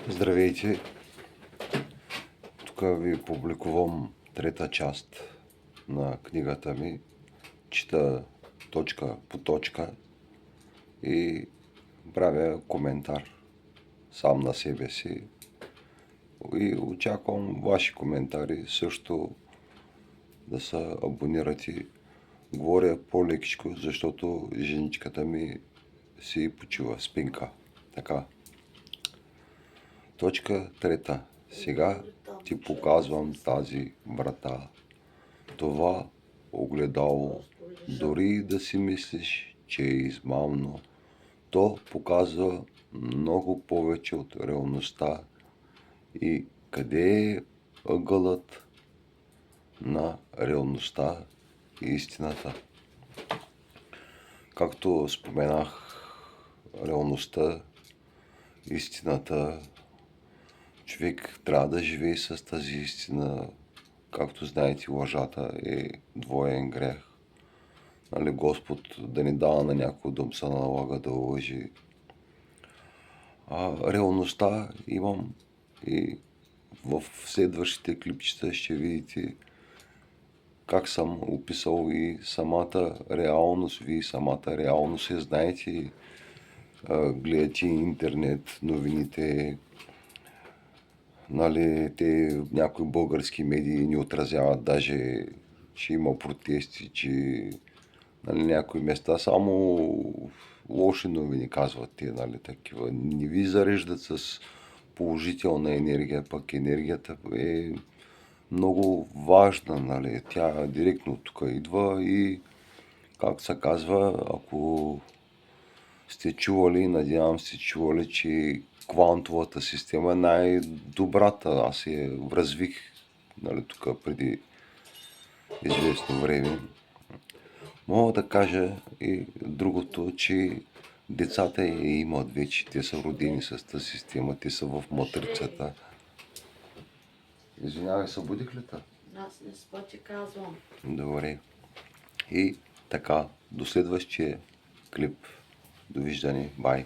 Здравейте! Тук ви публикувам трета част на книгата ми. Чета точка по точка и правя коментар сам на себе си. И очаквам ваши коментари също да се абонирате. Говоря по-лекичко, защото женичката ми си почива спинка. Така. Точка трета. Сега ти показвам тази врата. Това огледало, дори да си мислиш, че е измамно, то показва много повече от реалността и къде е ъгълът на реалността и истината. Както споменах, реалността, истината, човек трябва да живее с тази истина. Както знаете, лъжата е двоен грех. Нали, Господ да не дава на някой да се налага да лъжи. Реалността имам и в следващите клипчета ще видите как съм описал и самата реалност. Вие самата реалност я знаете. Гледате интернет, новините. Нали, някои български медии ни отразяват даже, че има протести, че някои места само лоши новини казват такива. Не ви зареждат с положителна енергия, пък енергията е много важна, Тя директно тук идва и, както се казва, ако сте чували, надявам сте чували, че квантовата система е най-добрата. Аз я развих тук преди известно време. Мога да кажа и другото, че децата я имат вече. Те са родени с тази система, те са в матрицата. Извинявай, събудих ли те? Аз не спа, ти казвам. Добре. И така, до следващия клип. Довиждане. Бай.